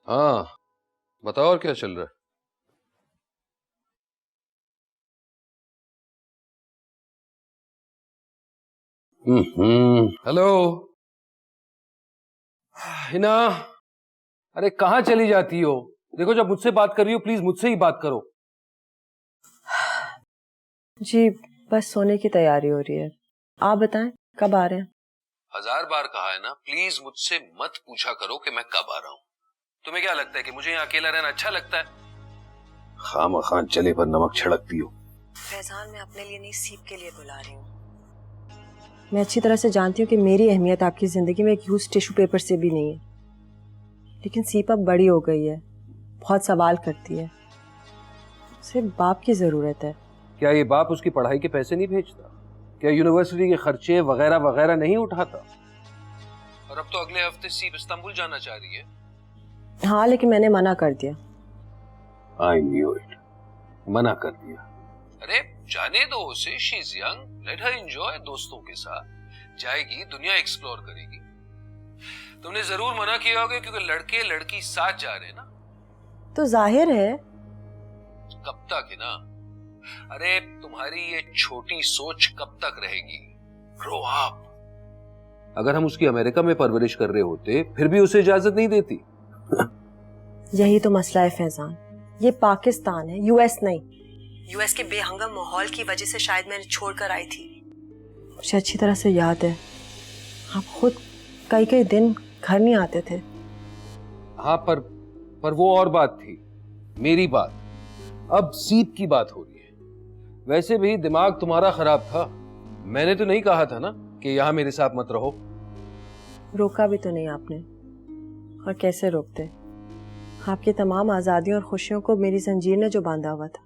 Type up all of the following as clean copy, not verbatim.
ہاں بتاؤ اور کیا چل رہا ہے؟ ہلو ہنا، ارے کہاں چلی جاتی ہو؟ دیکھو جب مجھ سے بات کر رہی ہو پلیز مجھ سے ہی بات کرو. جی بس سونے کی تیاری ہو رہی ہے. آپ بتائیں کب آ رہے ہیں؟ 1000 بار کہا ہے نا، پلیز مجھ سے مت پوچھا کرو کہ میں کب آ رہا ہوں. تمہیں کیا لگتا ہے کہ مجھے یہاں اکیلا رہنا اچھا لگتا ہے؟ خواہ چلے پر نمک چھڑکتی ہو. فیضان میں اپنے لیے نہیں سیپ کے لیے بلا رہی ہوں. میں اچھی طرح سے جانتی ہوں کہ میری اہمیت آپ کی زندگی میں ایک یوز ٹیشو پیپر سے بھی نہیں ہے، لیکن سیپ اب بڑی ہو گئی ہے، بہت سوال کرتی ہے، اسے باپ کی ضرورت ہے. کیا یہ باپ اس کی پڑھائی کے پیسے نہیں بھیجتا؟ کیا یونیورسٹی کے خرچے وغیرہ وغیرہ نہیں اٹھاتا؟ اور اب تو اگلے ہفتے سیپ استنبول جانا چاہ رہی ہے. ہاں لیکن میں نے منع کر دیا. I knew it. منع کر دیا. ارے جانے دو اسے، شی از ینگ، لیٹ ہر انجوائے دوستوں کے ساتھ. جائے گی دنیا ایکسپلور کرے گی. تم نے ضرور منع کیا ہوگا کیونکہ لڑکے لڑکی ساتھ جا رہے ہیں نا. تو ظاہر ہے. کب تک ہے نا؟ ارے تمہاری یہ چھوٹی سوچ کب تک رہے گی؟ گرو اپ. اگر ہم اس کی امریکہ میں پرورش کر رہے ہوتے پھر بھی اسے اجازت نہیں دیتی. یہی تو مسئلہ ہے فیضان، یہ پاکستان ہے، یو ایس نہیں. یو ایس کے بے ہنگم ماحول کی وجہ سے شاید میں نے چھوڑ کر آئی تھی. مجھے اچھی طرح سے یاد ہے آپ خود کئی دن گھر نہیں آتے تھے. ہاں پر وہ اور بات تھی، میری بات. اب سیپ کی بات ہو رہی ہے. ویسے بھی دماغ تمہارا خراب تھا. میں نے تو نہیں کہا تھا نا کہ یہاں میرے ساتھ مت رہو. روکا بھی تو نہیں آپ نے، اور کیسے روکتے؟ آپ کی تمام آزادیوں اور خوشیوں کو میری زنجیر نے جو باندھا ہوا تھا.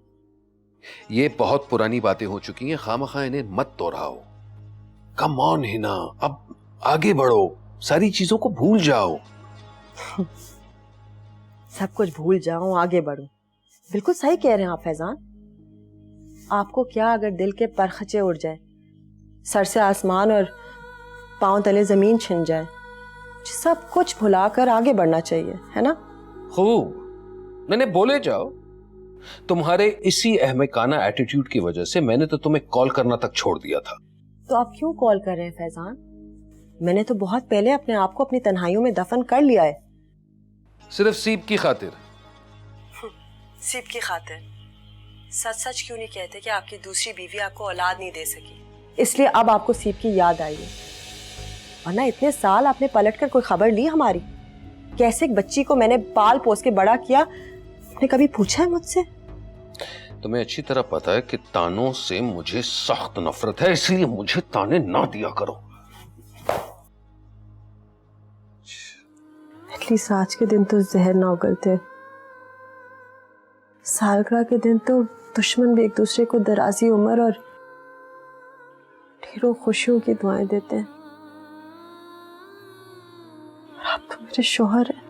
یہ بہت پرانی باتیں ہو چکی ہیں، خواہ انہیں مت دوہراؤ. کم آن ہنا، اب آگے بڑھو، ساری چیزوں کو بھول جاؤ. سب کچھ بھول جاؤں آگے بڑھوں، بالکل صحیح کہہ رہے ہیں آپ فیضان. آپ کو کیا اگر دل کے پرخچے اڑ جائے، سر سے آسمان اور پاؤں تلے زمین چھن جائے، سب کچھ بھلا کر آگے بڑھنا چاہیے، ہے نا؟ خوب، نہیں بولے جاؤ. تمہارے اسی احمقانہ ایٹیٹیوڈ کی وجہ سے میں نے تو تمہیں کال کرنا تک چھوڑ دیا تھا. تو آپ کیوں کال کر رہے ہیں فیضان؟ میں نے تو بہت پہلے اپنے آپ کو اپنی تنہائیوں میں دفن کر لیا ہے. صرف سیپ کی خاطر؟ سیپ کی خاطر؟ سچ کیوں نہیں کہتے کہ آپ کی دوسری بیوی آپ کو اولاد نہیں دے سکی، اس لیے اب آپ کو سیپ کی یاد آئی ہے؟ ورنہ اتنے سال آپ نے پلٹ کر کوئی خبر لی ہماری؟ کیسے ایک بچی کو میں نے پال پوس کے بڑا کیا، آپ نے کبھی پوچھا ہے مجھ سے؟ تمہیں اچھی طرح پتا ہے کہ تانوں سے مجھے سخت نفرت ہے، اس لیے مجھے تانے نہ دیا کرو. ایٹ لیسٹ آج کے دن تو زہر نہ اگلتے. سالگرہ کے دن تو دشمن بھی ایک دوسرے کو درازی عمر اور ڈھیروں خوشیوں کی دعائیں دیتے ہیں. آپ تو میرے شوہر ہیں.